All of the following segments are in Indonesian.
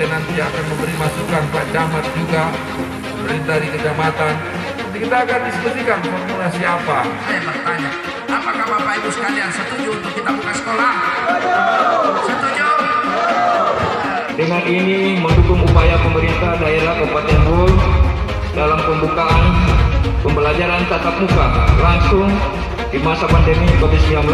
kita nanti akan memberi masukan, Pak Camat juga, pemerintah di kecamatan. Nanti kita akan diskusikan formulasi apa. Saya bertanya, apakah Bapak Ibu sekalian setuju untuk kita buka sekolah? Setuju? Dengan ini mendukung upaya pemerintah daerah Kabupaten Bol dalam pembukaan pembelajaran tatap muka langsung di masa pandemi COVID-19.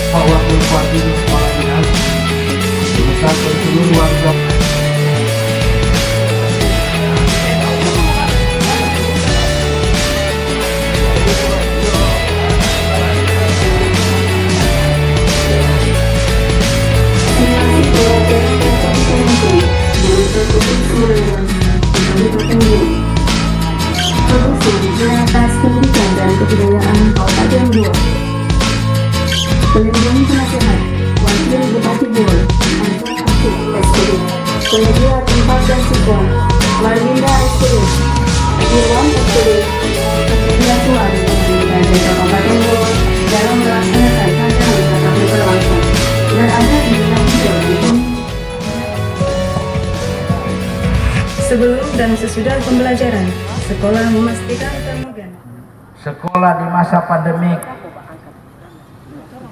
Pak Wakil Bupati Kepala Dinas mengucapkan seluruh warga Atas Pendidikan dan Kebudayaan Kabupaten Bol. Pelindung penasehat Wakil Bupati Bol, Anton Aktif SPD, penyedia tempat dan siswa Marlinda SPD, Irwan SPD, penyedia tuan dan desa Kabupaten Bol dalam melaksanakan tantangan tatap muka langsung dan ada di dalam video ini. Sebelum dan sesudah pembelajaran, sekolah memastikan termogen. Sekolah di masa pandemik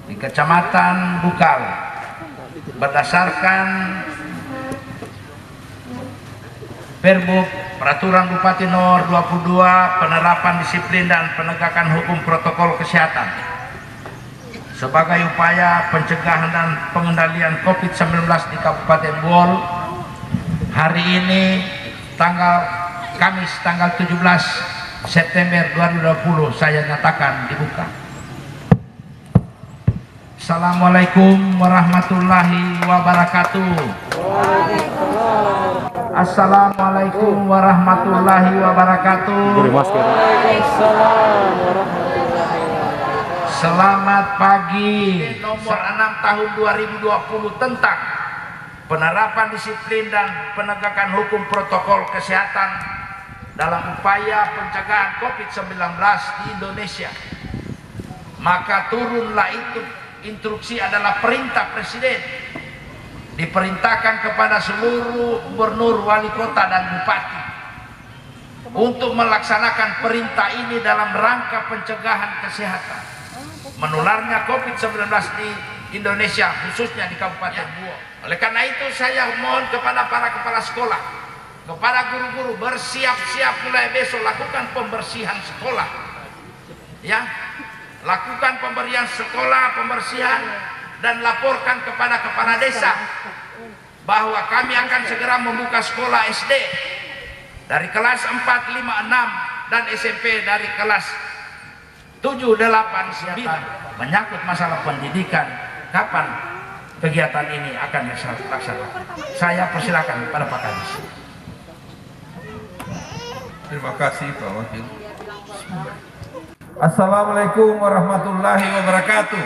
di Kecamatan Bukal berdasarkan Perbuk Peraturan Bupati Nomor 22 penerapan disiplin dan penegakan hukum protokol kesehatan sebagai upaya pencegahan dan pengendalian COVID-19 di Kabupaten Bol. Hari ini Kamis tanggal 17 September 2020 saya nyatakan dibuka. Assalamualaikum warahmatullahi wabarakatuh. Assalamualaikum warahmatullahi wabarakatuh. Selamat pagi. Nomor 6 tahun 2020 tentang penerapan disiplin dan penegakan hukum protokol kesehatan dalam upaya pencegahan COVID-19 di Indonesia. Maka turunlah itu instruksi adalah perintah Presiden, diperintahkan kepada seluruh gubernur, wali kota dan bupati untuk melaksanakan perintah ini dalam rangka pencegahan kesehatan menularnya COVID-19 di Indonesia, khususnya di Kabupaten Bol. Oleh karena itu saya mohon kepada para kepala sekolah, kepada guru-guru, bersiap-siap mulai besok lakukan pembersihan sekolah, ya, lakukan pemberian sekolah, pembersihan, dan laporkan kepada kepala desa bahwa kami akan segera membuka sekolah SD dari kelas 4, 5, 6 dan SMP dari kelas 7, 8, 9. Menyangkut masalah pendidikan, kapan kegiatan ini akan dilaksanakan? Saya persilakan pada Pak Kadis. Terima kasih Pak Wakil. Assalamualaikum warahmatullahi wabarakatuh.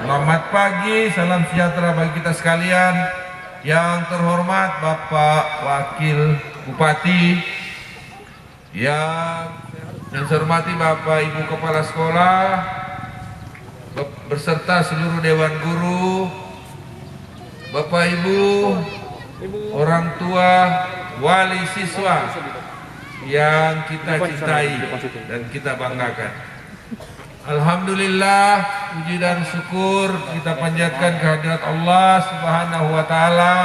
Selamat pagi, salam sejahtera bagi kita sekalian. Yang terhormat Bapak Wakil Bupati, yang saya hormati Bapak Ibu Kepala Sekolah beserta seluruh Dewan Guru, Bapak Ibu, orang tua, wali siswa yang kita cintai dan kita banggakan. Alhamdulillah, puji dan syukur kita panjatkan kehadirat Allah Subhanahu wa taala.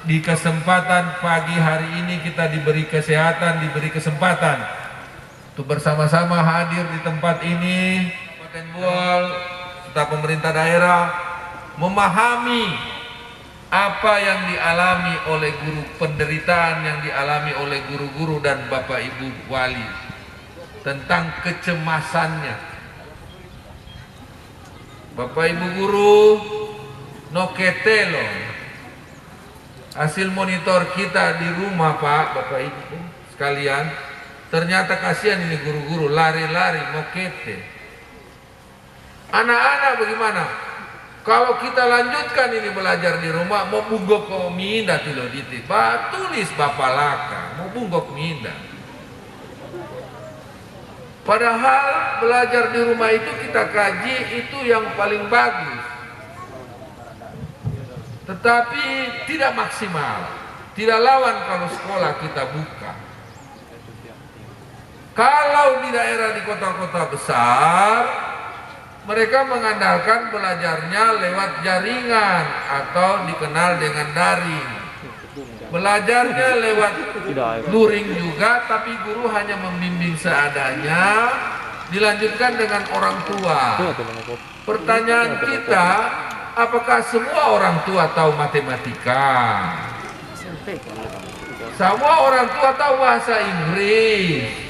Di kesempatan pagi hari ini kita diberi kesehatan, diberi kesempatan untuk bersama-sama hadir di tempat ini. Kabupaten Bol serta pemerintah daerah memahami apa yang dialami oleh guru, penderitaan yang dialami oleh guru-guru dan Bapak Ibu wali tentang kecemasannya. Bapak Ibu guru, noketelo hasil monitor kita di rumah Pak, Bapak Ibu sekalian, ternyata kasihan ini guru-guru lari-lari nokete. Anak-anak bagaimana? Kalau kita lanjutkan ini belajar di rumah, mau bunggok kau minda tilo diti, tulis Bapak Laka, mau bunggok minda. Padahal belajar di rumah itu kita kaji itu yang paling bagus. Tetapi tidak maksimal, tidak lawan kalau sekolah kita buka. Kalau di daerah di kota-kota besar, mereka mengandalkan belajarnya lewat jaringan atau dikenal dengan daring. Belajarnya lewat luring juga, tapi guru hanya membimbing seadanya, dilanjutkan dengan orang tua. Pertanyaan kita, apakah semua orang tua tahu matematika? Semua orang tua tahu bahasa Inggris.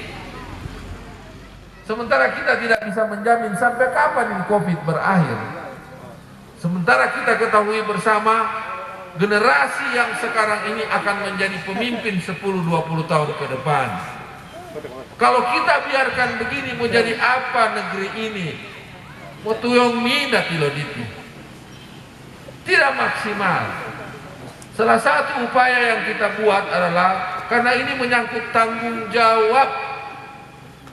Sementara kita tidak bisa menjamin sampai kapan ini COVID berakhir. Sementara kita ketahui bersama, generasi yang sekarang ini akan menjadi pemimpin 10-20 tahun ke depan. Kalau kita biarkan begini, mau jadi apa negeri ini? Mau tuyong minda tiloditi. Tidak maksimal. Salah satu upaya yang kita buat adalah, karena ini menyangkut tanggung jawab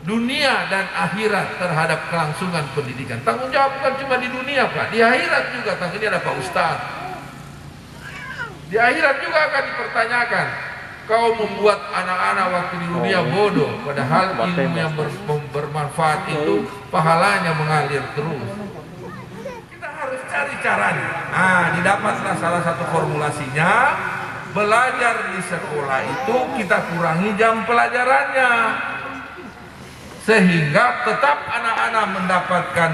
dunia dan akhirat terhadap kelangsungan pendidikan. Tanggung jawab bukan cuma di dunia Pak, di akhirat juga. Ini ada Pak Ustaz. Di akhirat juga akan dipertanyakan, kau membuat anak-anak waktu di dunia bodoh, padahal ilmu yang bermanfaat itu pahalanya mengalir terus. Kita harus cari caranya. Nah, didapatlah salah satu formulasinya, belajar di sekolah itu kita kurangi jam pelajarannya, sehingga tetap anak-anak mendapatkan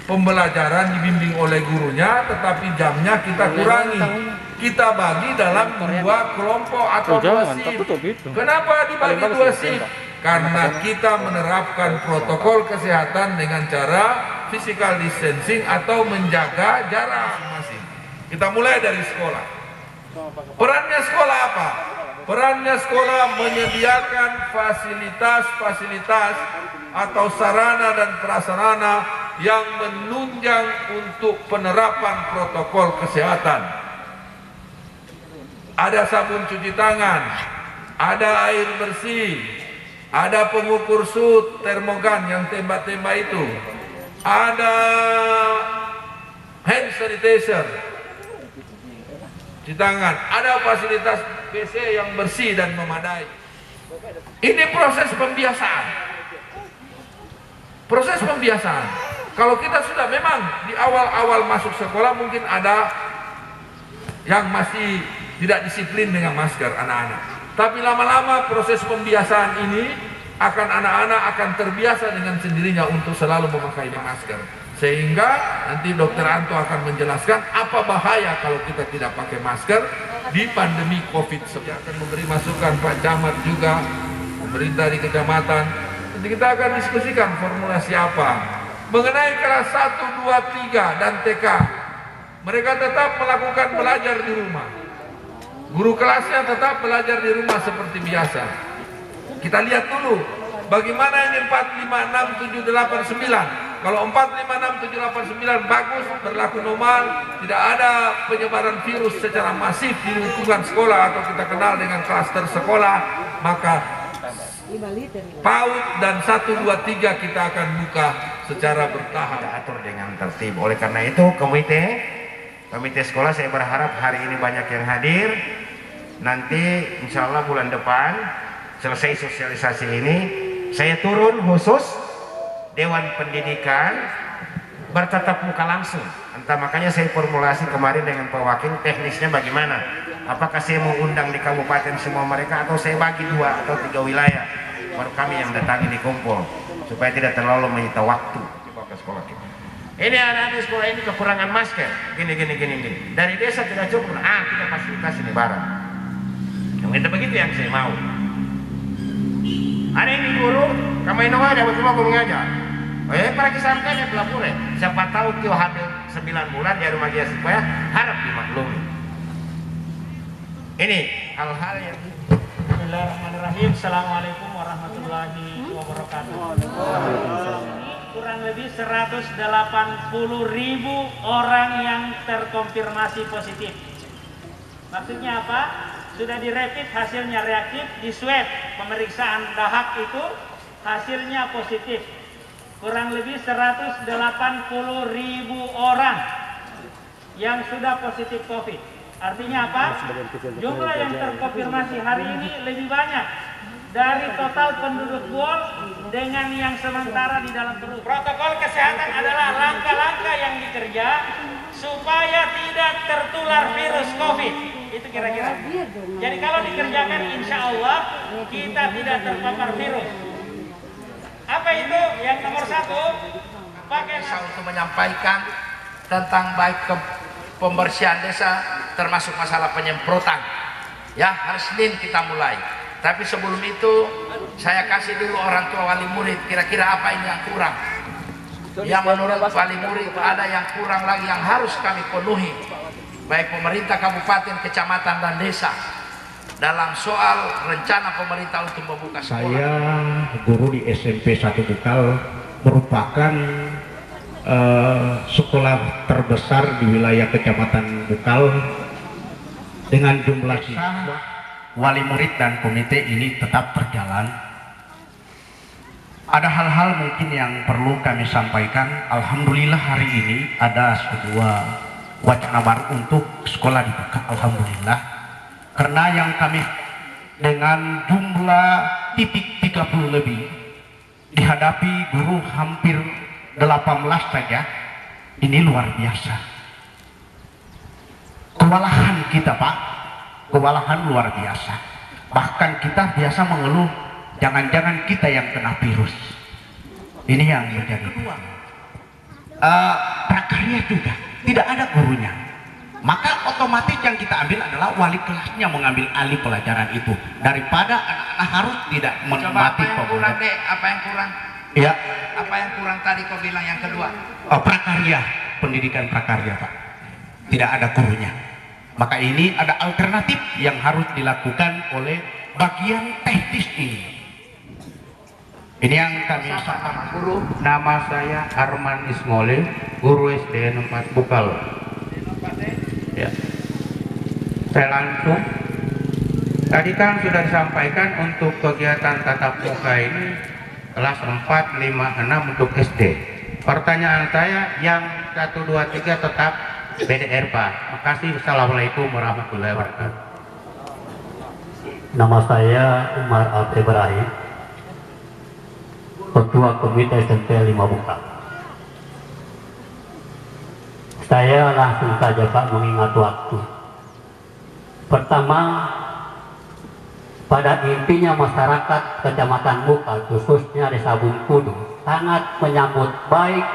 pembelajaran dibimbing oleh gurunya, tetapi jamnya kita kurangi. Kita bagi dalam dua kelompok atau dua shift. Kenapa dibagi dua shift? Karena kita menerapkan protokol kesehatan dengan cara physical distancing atau menjaga jarak masing-masing. Kita mulai dari sekolah. Perannya sekolah apa? Perannya sekolah menyediakan fasilitas-fasilitas atau sarana dan prasarana yang menunjang untuk penerapan protokol kesehatan. Ada sabun cuci tangan, ada air bersih, ada pengukur suhu termogan yang tembak-tembak itu, ada hand sanitizer, cuci tangan, ada fasilitas WC yang bersih dan memadai. Ini proses pembiasaan. Proses pembiasaan. Kalau kita sudah memang di awal-awal masuk sekolah mungkin ada yang masih tidak disiplin dengan masker anak-anak. Tapi lama-lama proses pembiasaan ini anak-anak akan terbiasa dengan sendirinya untuk selalu memakai masker. Sehingga nanti Dokter Anto akan menjelaskan apa bahaya kalau kita tidak pakai masker di pandemi COVID-19. Akan memberi masukan Pak Camat juga, pemerintah di kecamatan. Nanti kita akan diskusikan formulasi apa. Mengenai kelas 1, 2, 3 dan TK, mereka tetap melakukan belajar di rumah. Guru kelasnya tetap belajar di rumah seperti biasa. Kita lihat dulu bagaimana ini 4, 5, 6, 7, 8, 9. Kalau 4, 5, 6, 7, 8, 9 bagus, berlaku normal, tidak ada penyebaran virus secara masif di lingkungan sekolah atau kita kenal dengan klaster sekolah, maka PAUD dan 1, 2, 3 kita akan buka secara bertahap. Atur dengan tertib. Oleh karena itu komite sekolah saya berharap hari ini banyak yang hadir. Nanti insya Allah bulan depan selesai sosialisasi ini, saya turun khusus Dewan Pendidikan bertatap muka langsung. Entah makanya saya formulasi kemarin dengan Pak Wakil, teknisnya bagaimana? Apakah saya mau undang di kabupaten semua mereka atau saya bagi 2 atau 3 wilayah, baru kami yang datangi di kumpul supaya tidak terlalu menyita waktu. Coba ke sekolah kita. Ini anak-anak sekolah ini kekurangan masker, gini. Dari desa tidak cukup, kita fasilitas ini barang. Yang itu begitu yang saya mau. Ada ini guru, kamu ini ada cuma aku mengajar. Para kisahkan yang pelapure. Siapa tahu kau hamil 9 bulan di rumah dia supaya harap dimaklumi. Ini hal-hal yang. Bismillahirrahmanirrahim. Assalamualaikum warahmatullahi wabarakatuh. Kurang lebih 180.000 orang yang terkonfirmasi positif. Maksudnya apa? Sudah dirapid hasilnya reaktif, di swab pemeriksaan dahak itu hasilnya positif. Kurang lebih 180.000 orang yang sudah positif COVID. Artinya apa? Jumlah yang terkonfirmasi hari ini lebih banyak dari total penduduk Buol dengan yang sementara di dalam perut. Protokol kesehatan adalah langkah-langkah yang dikerja supaya tidak tertular virus COVID. Itu kira-kira. Jadi kalau dikerjakan, insya Allah kita tidak terpapar virus. Apa itu? Yang nomor 1, pakai Desa untuk menyampaikan tentang baik ke pembersihan desa, termasuk masalah penyemprotan. Ya, hari Senin kita mulai. Tapi sebelum itu saya kasih dulu orang tua wali murid, kira-kira apa ini yang kurang. Yang menurut wali murid ada yang kurang lagi yang harus kami penuhi, baik pemerintah kabupaten, kecamatan dan desa, dalam soal rencana pemerintah untuk membuka sekolah. Saya guru di SMP 1 Bukal, merupakan sekolah terbesar di wilayah Kecamatan Bukal dengan jumlah siswa. Wali murid dan komite ini tetap berjalan. Ada hal-hal mungkin yang perlu kami sampaikan. Alhamdulillah hari ini ada sebuah wacana baru untuk sekolah dibuka. Alhamdulillah. Karena yang kami dengan jumlah titik 30 lebih, dihadapi guru hampir 18 saja, ini luar biasa. Kewalahan kita, Pak, kewalahan luar biasa. Bahkan kita biasa mengeluh, jangan-jangan kita yang kena virus. Ini yang menjadi prakarya juga, tidak ada gurunya. Maka otomatis yang kita ambil adalah wali kelasnya mengambil alih pelajaran itu, daripada anak-anak harus tidak menikmati pembelajaran. Apa yang kurang? Ya. Apa yang kurang tadi kau bilang yang kedua? Prakarya, pendidikan prakarya, Pak. Tidak ada gurunya. Maka ini ada alternatif yang harus dilakukan oleh bagian teknis ini. Ini yang kami sampaikan. Guru, nama saya Arman Ismole, guru SD 4 Bukal. Ya. Saya langsung. Tadi kan sudah disampaikan untuk kegiatan tatap muka ini kelas 4, 5, 6 untuk SD. Pertanyaan saya yang 1, 2, 3 tetap BDR, Pak. Makasih. Assalamualaikum warahmatullahi wabarakatuh. Nama saya Umar Abdi Ibrahim, Ketua Komite SMP 5 Bukal. Saya langsung saja, Pak, mengingat waktu. Pertama, pada intinya masyarakat Kecamatan Bukal, khususnya Desa Bungkudu, sangat menyambut baik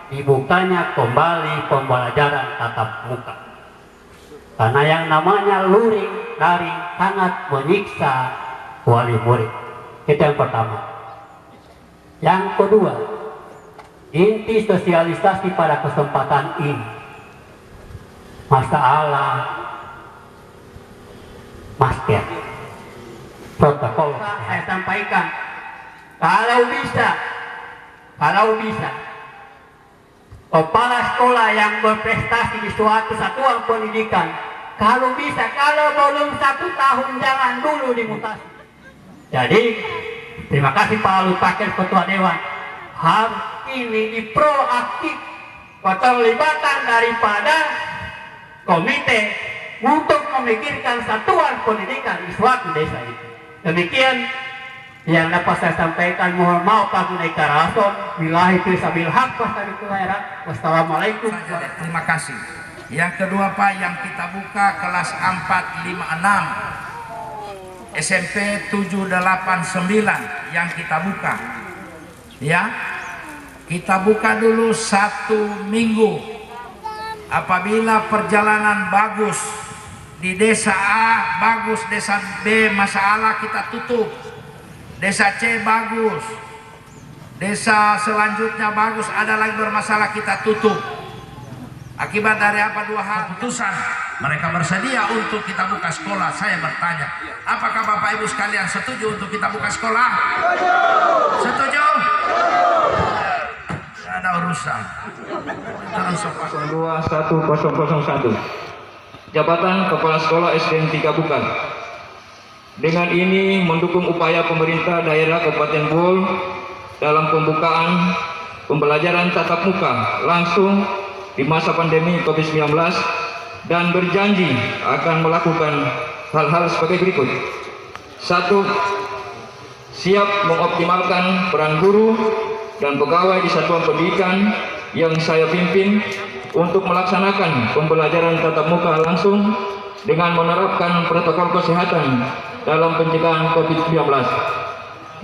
dibukanya kembali pembelajaran tatap muka. Karena yang namanya luring, daring sangat menyiksa wali murid. Itu yang pertama. Yang kedua, inti sosialisasi pada kesempatan ini, masalah masker, protokol. Saya sampaikan, kalau bisa kepala sekolah yang berprestasi di suatu satuan pendidikan, kalau belum 1 tahun jangan dulu dimutasi. Jadi terima kasih Pak Lutaken, Ketua Dewan. Harus ini diproaktif keterlibatan daripada komite untuk memikirkan satuan pendidikan di suatu desa itu. Demikian yang dapat saya sampaikan. Mohon maaf Pak Karason. Billahi fisabil haq wassalamualaikum. Terima kasih. Yang kedua, Pak, yang kita buka kelas 4, 5, 6 SMP 7, 8, 9 yang kita buka. Ya. Kita buka dulu 1 minggu. Apabila perjalanan bagus di desa A bagus, desa B masalah, kita tutup. Desa C bagus, desa selanjutnya bagus, ada lagi bermasalah, kita tutup. Akibat dari apa? 2 hal. Keputusan mereka bersedia untuk kita buka sekolah. Saya bertanya, apakah Bapak Ibu sekalian setuju untuk kita buka sekolah? Setuju? Tidak ada urusan. 021001 Jabatan Kepala Sekolah SDN 3 Bukal. Dengan ini mendukung upaya pemerintah daerah Kabupaten Bol dalam pembukaan pembelajaran tatap muka langsung di masa pandemi COVID-19 dan berjanji akan melakukan hal-hal sebagai berikut. 1. Siap mengoptimalkan peran guru dan pegawai di satuan pendidikan yang saya pimpin untuk melaksanakan pembelajaran tatap muka langsung dengan menerapkan protokol kesehatan dalam pencegahan COVID-19.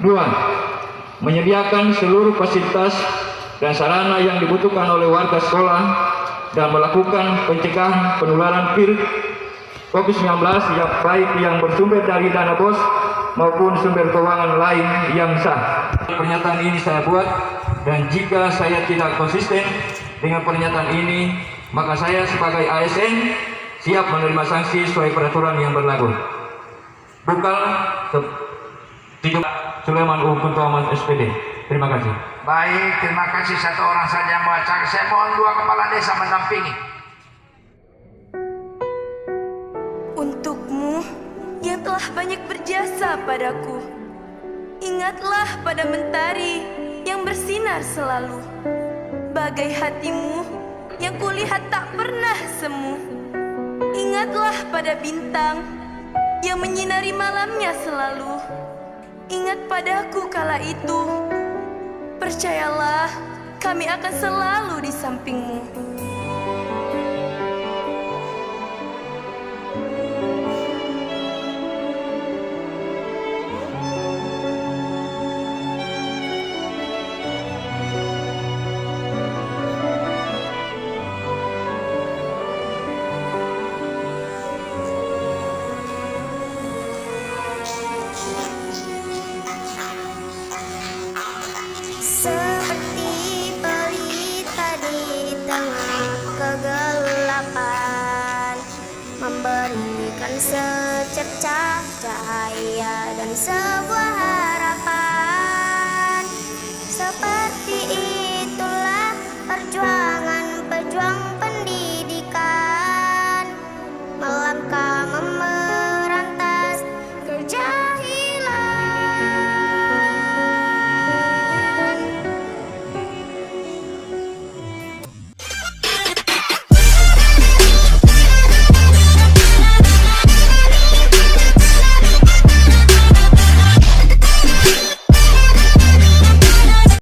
2. Menyediakan seluruh fasilitas dan sarana yang dibutuhkan oleh warga sekolah dan melakukan pencegahan penularan virus COVID-19 yang baik yang bersumber dari dana BOS maupun sumber keuangan lain yang sah. Pernyataan ini saya buat, dan jika saya tidak konsisten dengan pernyataan ini, maka saya sebagai ASN siap menerima sanksi sesuai peraturan yang berlaku. Bukal Sulaiman U. Kuntuaman SPD. Terima kasih. Baik, terima kasih. 1 orang saja yang membaca. Saya mohon 2 kepala desa mendampingi. Untukmu yang telah banyak berjasa padaku, ingatlah pada mentari yang bersinar selalu, bagai hatimu yang kulihat tak pernah semu. Ingatlah pada bintang yang menyinari malamnya selalu. Ingat padaku kala itu. Percayalah, kami akan selalu di sampingmu. Seperti pelita di tengah kegelapan, memberikan secercah cahaya dan sebuah